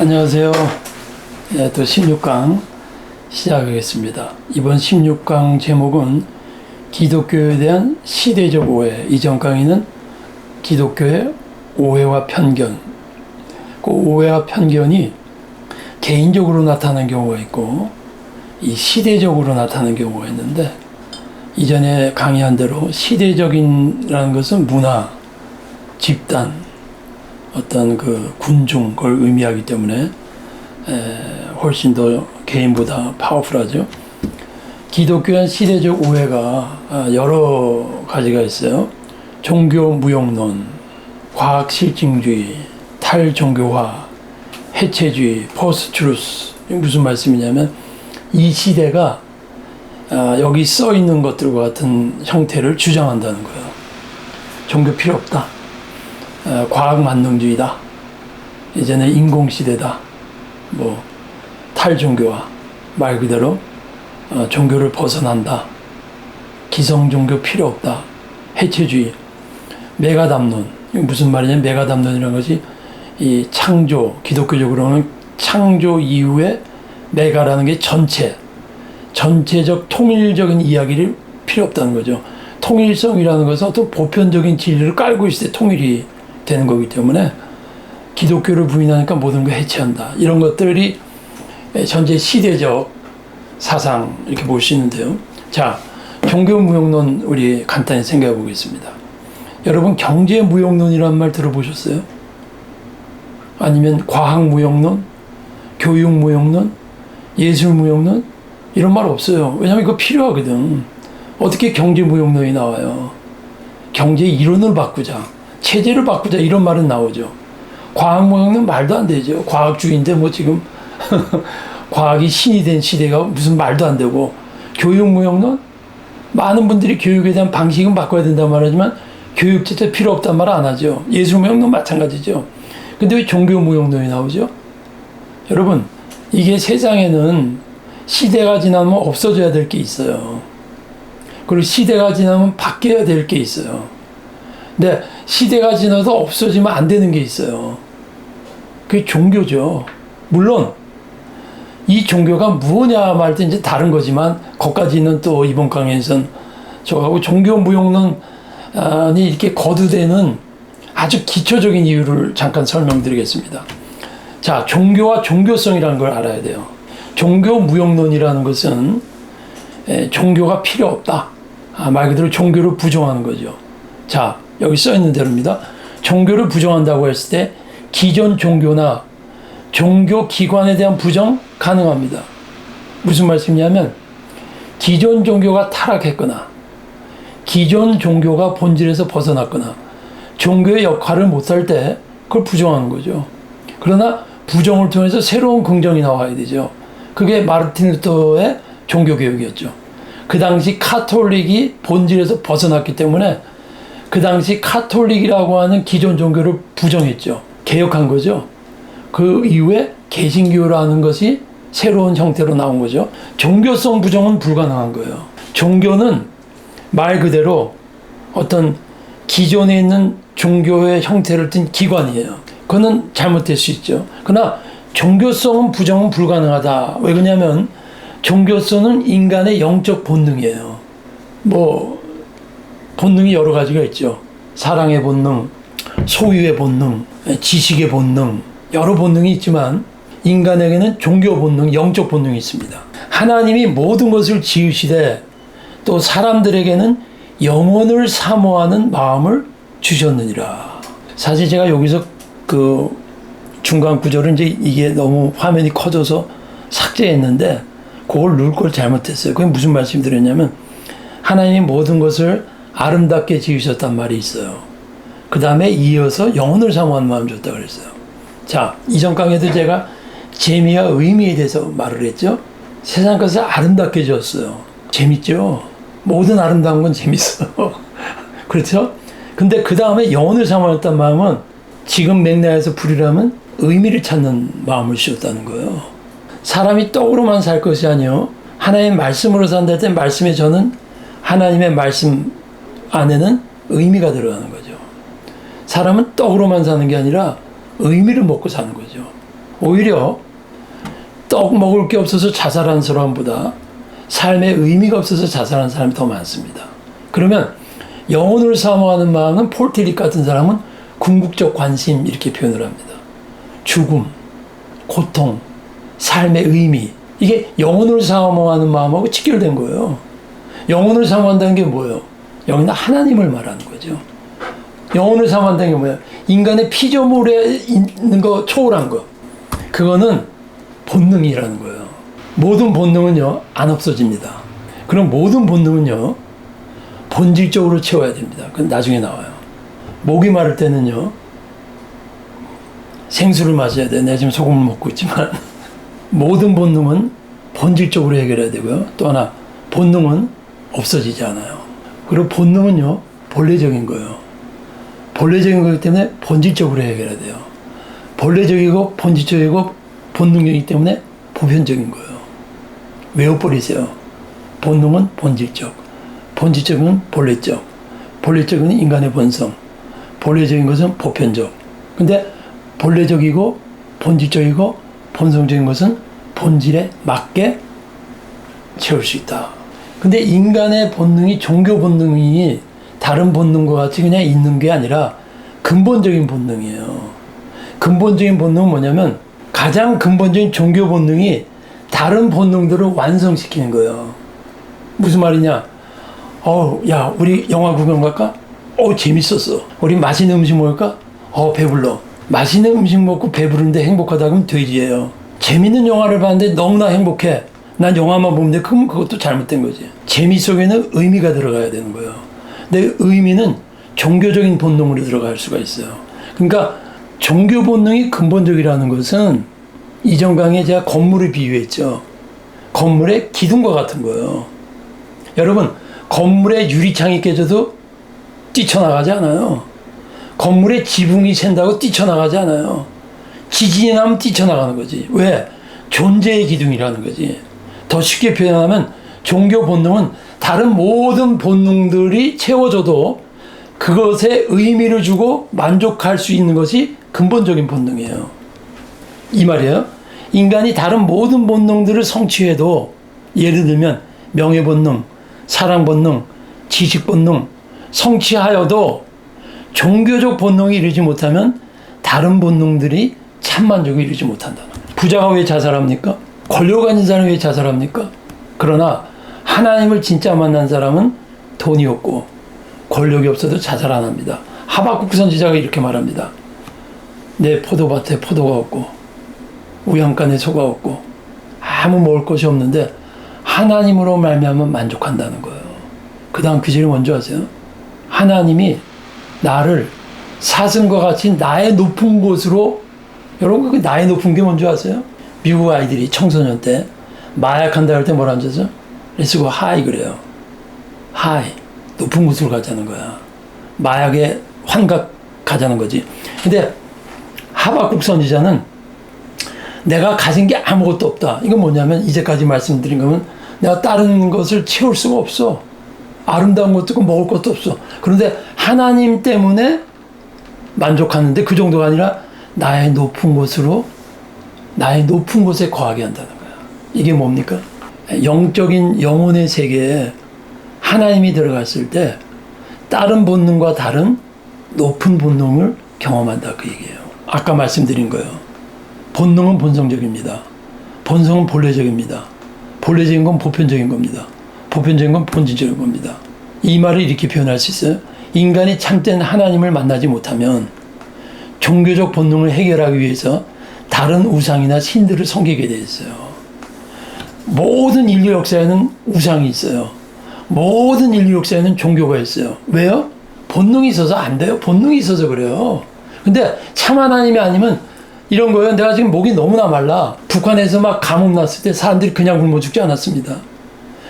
안녕하세요. 예, 또 16강 시작하겠습니다. 이번 16강 제목은 기독교에 대한 시대적 오해. 이전 강의는 기독교의 오해와 편견. 그 오해와 편견이 개인적으로 나타나는 경우가 있고 이 시대적으로 나타나는 경우가 있는데, 이전에 강의한 대로 시대적인라는 것은 문화, 집단, 어떤 그 군중, 걸 의미하기 때문에 훨씬 더 개인보다 파워풀하죠. 기독교의 시대적 오해가 여러 가지가 있어요. 종교 무용론, 과학 실증주의, 탈종교화, 해체주의, 포스트루스. 무슨 말씀이냐면 이 시대가 여기 써 있는 것들과 같은 형태를 주장한다는 거예요. 종교 필요 없다. 과학 만능주의다. 이제는 인공시대다. 뭐 탈종교화, 말 그대로 종교를 벗어난다. 기성종교 필요 없다. 해체주의, 메가담론. 이게 무슨 말이냐면 메가담론이라는 것이 이 창조, 기독교적으로는 창조 이후에 메가라는 게 전체적 통일적인 이야기를 필요 없다는 거죠. 통일성이라는 것은 어떤 보편적인 진리를 깔고 있을 때 통일이 되는 거기 때문에 기독교를 부인하니까 모든 걸 해체한다. 이런 것들이 전체 시대적 사상 이렇게 볼 수 있는데요. 자, 종교무용론 우리 간단히 생각해 보겠습니다. 여러분 경제무용론이라는 말 들어보셨어요? 아니면 과학무용론, 교육무용론, 예술무용론 이런 말 없어요. 왜냐하면 이거 필요하거든. 어떻게 경제무용론이 나와요? 경제 이론을 바꾸자, 체제를 바꾸자 이런 말은 나오죠. 과학무용론 말도 안 되죠. 과학주의인데 뭐 지금 과학이 신이 된 시대가 무슨 말도 안 되고, 교육무용론 많은 분들이 교육에 대한 방식은 바꿔야 된다고 말하지만 교육 자체 필요 없단 말 안 하죠. 예술무용론 마찬가지죠. 근데 왜 종교무용론이 나오죠? 여러분 이게 세상에는 시대가 지나면 없어져야 될 게 있어요. 그리고 시대가 지나면 바뀌어야 될 게 있어요. 근데 시대가 지나도 없어지면 안 되는 게 있어요. 그게 종교죠. 물론 이 종교가 무엇냐 말도 이제 다른 거지만, 거기까지는 또 이번 강의에서는 저하고 종교무용론이 이렇게 거두되는 아주 기초적인 이유를 잠깐 설명드리겠습니다. 자, 종교와 종교성이라는 걸 알아야 돼요. 종교무용론이라는 것은 종교가 필요 없다. 말 그대로 종교를 부정하는 거죠. 자, 여기 써 있는 대로입니다. 종교를 부정한다고 했을 때 기존 종교나 종교 기관에 대한 부정 가능합니다. 무슨 말씀이냐면 기존 종교가 타락했거나 기존 종교가 본질에서 벗어났거나 종교의 역할을 못할 때 그걸 부정하는 거죠. 그러나 부정을 통해서 새로운 긍정이 나와야 되죠. 그게 마르틴 루터의 종교개혁이었죠. 그 당시 카톨릭이 본질에서 벗어났기 때문에 그 당시 카톨릭이라고 하는 기존 종교를 부정했죠. 개혁한 거죠. 그 이후에 개신교라는 것이 새로운 형태로 나온 거죠. 종교성 부정은 불가능한 거예요. 종교는 말 그대로 어떤 기존에 있는 종교의 형태를 띤 기관이에요. 그거는 잘못될 수 있죠. 그러나 종교성은 부정은 불가능하다. 왜 그러냐면 종교성은 인간의 영적 본능이에요. 뭐 본능이 여러 가지가 있죠. 사랑의 본능, 소유의 본능, 지식의 본능, 여러 본능이 있지만 인간에게는 종교 본능, 영적 본능이 있습니다. 하나님이 모든 것을 지으시되 또 사람들에게는 영혼을 사모하는 마음을 주셨느니라. 사실 제가 여기서 그 중간 구절은 이제 이게 너무 화면이 커져서 삭제했는데 그걸 넣을 걸 잘못했어요. 그게 무슨 말씀 드렸냐면 하나님이 모든 것을 아름답게 지으셨단 말이 있어요. 그 다음에 이어서 영혼을 사모하는 마음 줬다 그랬어요. 자, 이전 강의도 제가 재미와 의미에 대해서 말을 했죠. 세상 것을 아름답게 지었어요. 재밌죠? 모든 아름다운 건 재밌어. 그렇죠? 근데 그 다음에 영혼을 사모했단 마음은 지금 맥락에서 풀이라면 의미를 찾는 마음을 씌웠다는 거예요. 사람이 떡으로만 살 것이 아니요 하나님의 말씀으로 산다 할 때 말씀에 저는 하나님의 말씀 안에는 의미가 들어가는 거죠. 사람은 떡으로만 사는 게 아니라 의미를 먹고 사는 거죠. 오히려 떡 먹을 게 없어서 자살한 사람보다 삶의 의미가 없어서 자살한 사람이 더 많습니다. 그러면 영혼을 사모하는 마음은 폴 티릭 같은 사람은 궁극적 관심 이렇게 표현을 합니다. 죽음, 고통, 삶의 의미, 이게 영혼을 사모하는 마음하고 직결된 거예요. 영혼을 사모한다는 게 뭐예요? 여기는 하나님을 말하는 거죠. 영혼을 사모한다는 게 뭐예요? 인간의 피조물에 있는 거 초월한 거. 그거는 본능이라는 거예요. 모든 본능은요, 안 없어집니다. 그럼 모든 본능은요, 본질적으로 채워야 됩니다. 그건 나중에 나와요. 목이 마를 때는요, 생수를 마셔야 돼. 내가 지금 소금을 먹고 있지만. 모든 본능은 본질적으로 해결해야 되고요. 또 하나, 본능은 없어지지 않아요. 그리고 본능은요, 본래적인 거예요. 본래적인 거기 때문에 본질적으로 해결해야 돼요. 본래적이고 본질적이고 본능이기 때문에 보편적인 거예요. 외워버리세요. 본능은 본질적, 본질적은 본래적, 본래적은 인간의 본성, 본래적인 것은 보편적. 근데 본래적이고 본질적이고 본성적인 것은 본질에 맞게 채울 수 있다. 근데 인간의 본능이 종교 본능이 다른 본능과 같이 그냥 있는 게 아니라 근본적인 본능이에요. 근본적인 본능은 뭐냐면 가장 근본적인 종교 본능이 다른 본능들을 완성시키는 거예요. 무슨 말이냐? 야, 우리 영화 구경 갈까? 재밌었어. 우리 맛있는 음식 먹을까? 배불러. 맛있는 음식 먹고 배부른데 행복하다 그러면 돼지예요. 재밌는 영화를 봤는데 너무나 행복해. 난 영화만 보면 돼. 그럼 그것도 잘못된 거지. 재미 속에는 의미가 들어가야 되는 거예요. 근데 의미는 종교적인 본능으로 들어갈 수가 있어요. 그러니까 종교 본능이 근본적이라는 것은 이전 강의에 제가 건물을 비유했죠. 건물의 기둥과 같은 거예요. 여러분, 건물의 유리창이 깨져도 뛰쳐나가지 않아요. 건물의 지붕이 샌다고 뛰쳐나가지 않아요. 지진이 나면 뛰쳐나가는 거지. 왜? 존재의 기둥이라는 거지. 더 쉽게 표현하면 종교 본능은 다른 모든 본능들이 채워져도 그것에 의미를 주고 만족할 수 있는 것이 근본적인 본능이에요. 이 말이에요. 인간이 다른 모든 본능들을 성취해도, 예를 들면 명예 본능, 사랑 본능, 지식 본능 성취하여도 종교적 본능이 이루지 못하면 다른 본능들이 참만족을 이루지 못한다는 거예요. 부자가 왜 자살합니까? 권력 가진 사람이 왜 자살합니까? 그러나 하나님을 진짜 만난 사람은 돈이 없고 권력이 없어도 자살 안 합니다. 하박국 선지자가 이렇게 말합니다. 내 포도밭에 포도가 없고 우양간에 소가 없고 아무 먹을 것이 없는데 하나님으로 말미암아 만족한다는 거예요. 그 다음 구절이 뭔지 아세요? 하나님이 나를 사슴과 같이 나의 높은 곳으로, 여러분 그 나의 높은 게 뭔지 아세요? 미국 아이들이 청소년 때 마약한다 할 때 뭐라 앉아서 Let's go high 그래요. high, 높은 곳으로 가자는 거야. 마약에 환각 가자는 거지. 근데 하박국 선지자는 내가 가진 게 아무것도 없다. 이건 뭐냐면 이제까지 말씀드린 거면 내가 다른 것을 채울 수가 없어. 아름다운 것도 없고 먹을 것도 없어. 그런데 하나님 때문에 만족하는데 그 정도가 아니라 나의 높은 곳으로, 나의 높은 곳에 거하게 한다는 거야. 이게 뭡니까? 영적인 영혼의 세계에 하나님이 들어갔을 때 다른 본능과 다른 높은 본능을 경험한다 그 얘기예요. 아까 말씀드린 거예요. 본능은 본성적입니다. 본성은 본래적입니다. 본래적인 건 보편적인 겁니다. 보편적인 건 본질적인 겁니다. 이 말을 이렇게 표현할 수 있어요. 인간이 참된 하나님을 만나지 못하면 종교적 본능을 해결하기 위해서 다른 우상이나 신들을 섬기게 돼 있어요. 모든 인류 역사에는 우상이 있어요. 모든 인류 역사에는 종교가 있어요. 왜요? 본능이 있어서 안 돼요. 본능이 있어서 그래요. 근데 참 하나님이 아니면 이런 거예요. 내가 지금 목이 너무나 말라. 북한에서 막 감염 났을 때 사람들이 그냥 굶어 죽지 않았습니다.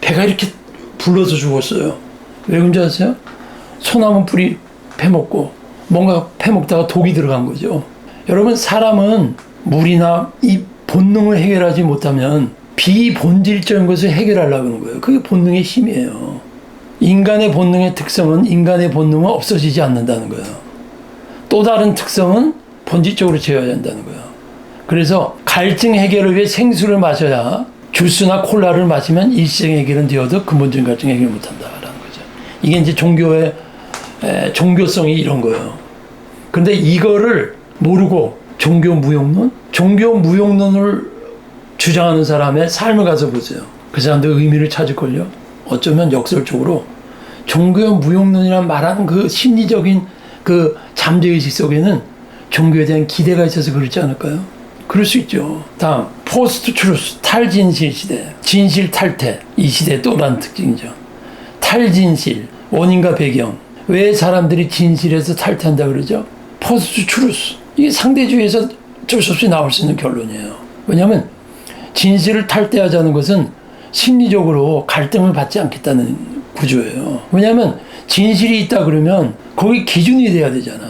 배가 이렇게 불러서 죽었어요. 왜 그런지 아세요? 소나무 뿌리 패먹고 뭔가 패먹다가 독이 들어간 거죠. 여러분, 사람은 물이나 이 본능을 해결하지 못하면 비본질적인 것을 해결하려고 하는 거예요. 그게 본능의 힘이에요. 인간의 본능의 특성은 인간의 본능은 없어지지 않는다는 거예요. 또 다른 특성은 본질적으로 채워야 한다는 거예요. 그래서 갈증 해결을 위해 생수를 마셔야 주스나 콜라를 마시면 일시적 해결은 되어도 근본적인 갈증 해결 못한다라는 거죠. 이게 이제 종교의 종교성이 이런 거예요. 그런데 이거를 모르고 종교 무용론을 주장하는 사람의 삶을 가서 보세요. 그 사람들 의미를 찾을걸요. 어쩌면 역설적으로 종교 무용론이란 말하는 그 심리적인 그 잠재의식 속에는 종교에 대한 기대가 있어서 그렇지 않을까요? 그럴 수 있죠. 다음, 포스트 트루스, 탈진실 시대, 진실 탈퇴. 이 시대의 또 다른 특징이죠. 탈진실, 원인과 배경. 왜 사람들이 진실에서 탈퇴한다 그러죠? 포스트 트루스. 이게 상대주의에서 어쩔 수 없이 나올 수 있는 결론이에요. 왜냐하면 진실을 탈퇴하자는 것은 심리적으로 갈등을 받지 않겠다는 구조예요. 왜냐하면 진실이 있다 그러면 거기 기준이 돼야 되잖아.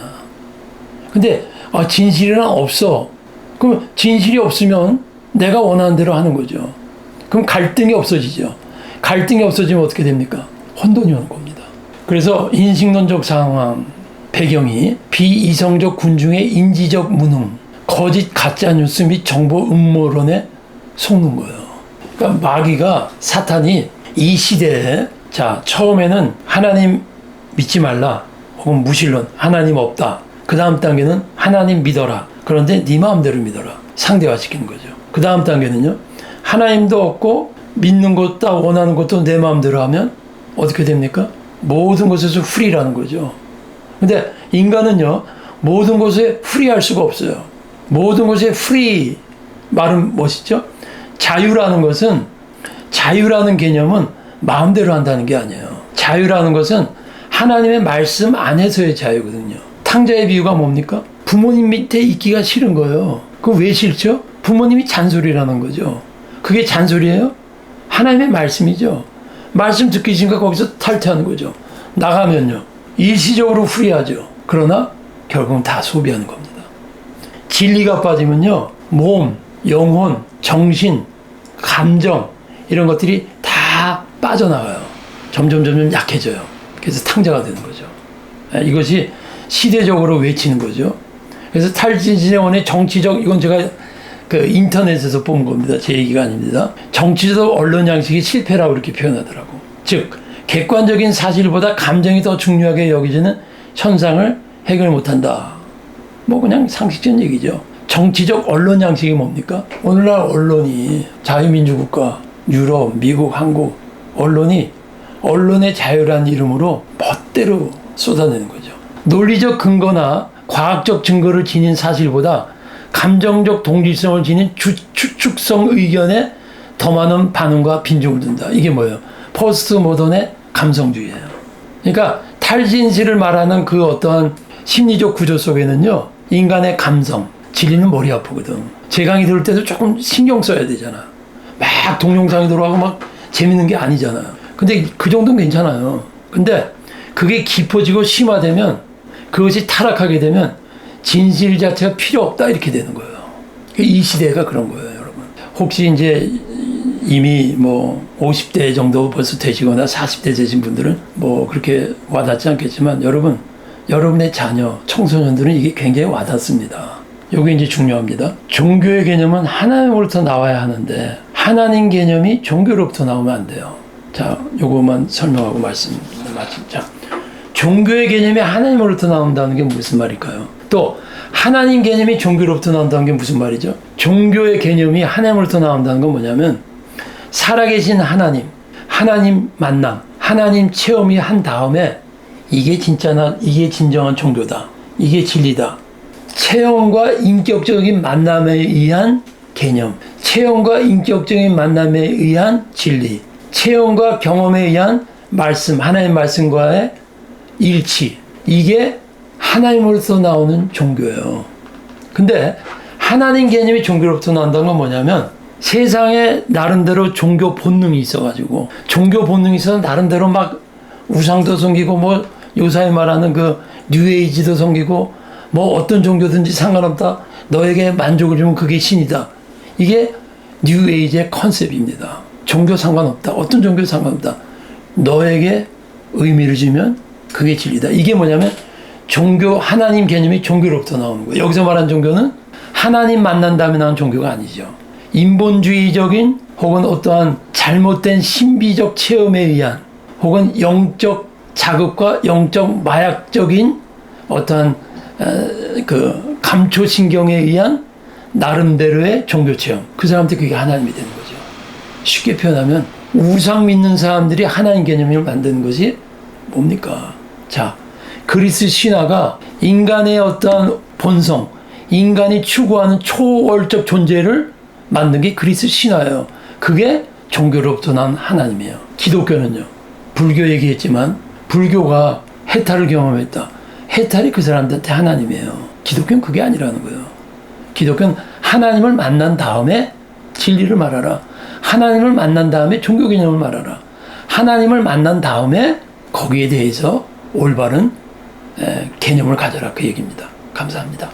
근데 진실은 없어. 그럼 진실이 없으면 내가 원하는 대로 하는 거죠. 그럼 갈등이 없어지죠. 갈등이 없어지면 어떻게 됩니까? 혼돈이 오는 겁니다. 그래서 인식론적 상황 배경이 비이성적 군중의 인지적 무능, 거짓 가짜 뉴스 및 정보 음모론에 속는 거예요. 그러니까 마귀가 사탄이 이 시대에 처음에는 하나님 믿지 말라 혹은 무신론 하나님 없다. 그 다음 단계는 하나님 믿어라. 그런데 네 마음대로 믿어라. 상대화시키는 거죠. 그 다음 단계는요. 하나님도 없고 믿는 것도 원하는 것도 내 마음대로 하면 어떻게 됩니까? 모든 것에서 프리라는 거죠. 근데 인간은요. 모든 것에 프리할 수가 없어요. 모든 것에 프리 말은 멋있죠? 자유라는 것은 자유라는 개념은 마음대로 한다는 게 아니에요. 자유라는 것은 하나님의 말씀 안에서의 자유거든요. 탕자의 비유가 뭡니까? 부모님 밑에 있기가 싫은 거예요. 그럼 왜 싫죠? 부모님이 잔소리라는 거죠. 그게 잔소리예요? 하나님의 말씀이죠. 말씀 듣기 싫으니까 거기서 탈퇴하는 거죠. 나가면요. 일시적으로 후리하죠. 그러나 결국은 다 소비하는 겁니다. 진리가 빠지면요. 몸, 영혼, 정신, 감정 이런 것들이 다 빠져나가요. 점점 약해져요. 그래서 탕자가 되는 거죠. 이것이 시대적으로 외치는 거죠. 그래서 탈진신의원의 정치적, 이건 제가 그 인터넷에서 본 겁니다. 제 얘기가 아닙니다. 정치적 언론 양식이 실패라고 이렇게 표현하더라고. 즉, 객관적인 사실보다 감정이 더 중요하게 여겨지는 현상을 해결 못한다. 뭐 그냥 상식적인 얘기죠. 정치적 언론 양식이 뭡니까? 오늘날 언론이 자유민주국가, 유럽, 미국, 한국 언론의 자유라는 이름으로 멋대로 쏟아내는 거죠. 논리적 근거나 과학적 증거를 지닌 사실보다 감정적 동질성을 지닌 추측성 의견에 더 많은 반응과 빈중을 둔다. 이게 뭐예요? 포스트 모던의 감성주의예요. 그러니까 탈진실을 말하는 그 어떠한 심리적 구조 속에는요. 인간의 감성, 진리는 머리 아프거든. 제 강의 들을 때도 조금 신경 써야 되잖아. 막 동영상이 들어가고 막 재밌는 게 아니잖아요. 근데 그 정도는 괜찮아요. 근데 그게 깊어지고 심화되면 그것이 타락하게 되면 진실 자체가 필요 없다 이렇게 되는 거예요. 이 시대가 그런 거예요, 여러분. 혹시 이제 이미 뭐 50대 정도 벌써 되시거나 40대 되신 분들은 뭐 그렇게 와닿지 않겠지만 여러분의 자녀, 청소년들은 이게 굉장히 와닿습니다. 이게 이제 중요합니다. 종교의 개념은 하나님으로부터 나와야 하는데 하나님 개념이 종교로부터 나오면 안 돼요. 자, 요거만 설명하고 말씀 마치자. 종교의 개념이 하나님으로부터 나온다는 게 무슨 말일까요? 또 하나님 개념이 종교로부터 나온다는 게 무슨 말이죠? 종교의 개념이 하나님으로부터 나온다는 건 뭐냐면 살아계신 하나님 만남, 하나님 체험이 한 다음에 이게 진정한 종교다. 이게 진리다. 체험과 인격적인 만남에 의한 개념, 체험과 인격적인 만남에 의한 진리, 체험과 경험에 의한 말씀, 하나님 말씀과의 일치. 이게 하나님으로부터 나오는 종교예요. 근데 하나님 개념이 종교로부터 나온다는 건 뭐냐면 세상에 나름대로 종교 본능이 있어가지고 종교 본능이 있어서 나름대로 막 우상도 섬기고 뭐 요사이 말하는 그 뉴에이지도 섬기고 뭐 어떤 종교든지 상관없다. 너에게 만족을 주면 그게 신이다. 이게 뉴에이지의 컨셉입니다. 종교 상관없다. 어떤 종교 상관없다. 너에게 의미를 주면 그게 진리다. 이게 뭐냐면 종교 하나님 개념이 종교로부터 나오는 거예요. 여기서 말하는 종교는 하나님 만난 다음에 나온 종교가 아니죠. 인본주의적인 혹은 어떠한 잘못된 신비적 체험에 의한 혹은 영적 자극과 영적 마약적인 어떠한 그 감초신경에 의한 나름대로의 종교 체험. 그 사람한테 그게 하나님이 되는 거죠. 쉽게 표현하면 우상 믿는 사람들이 하나님 개념을 만드는 것이 뭡니까? 자, 그리스 신화가 인간의 어떠한 본성, 인간이 추구하는 초월적 존재를 만든 게 그리스 신화예요. 그게 종교로부터 난 하나님이에요. 기독교는요. 불교 얘기했지만 불교가 해탈을 경험했다. 해탈이 그 사람들한테 하나님이에요. 기독교는 그게 아니라는 거예요. 기독교는 하나님을 만난 다음에 진리를 말하라. 하나님을 만난 다음에 종교 개념을 말하라. 하나님을 만난 다음에 거기에 대해서 올바른 개념을 가져라. 그 얘기입니다. 감사합니다.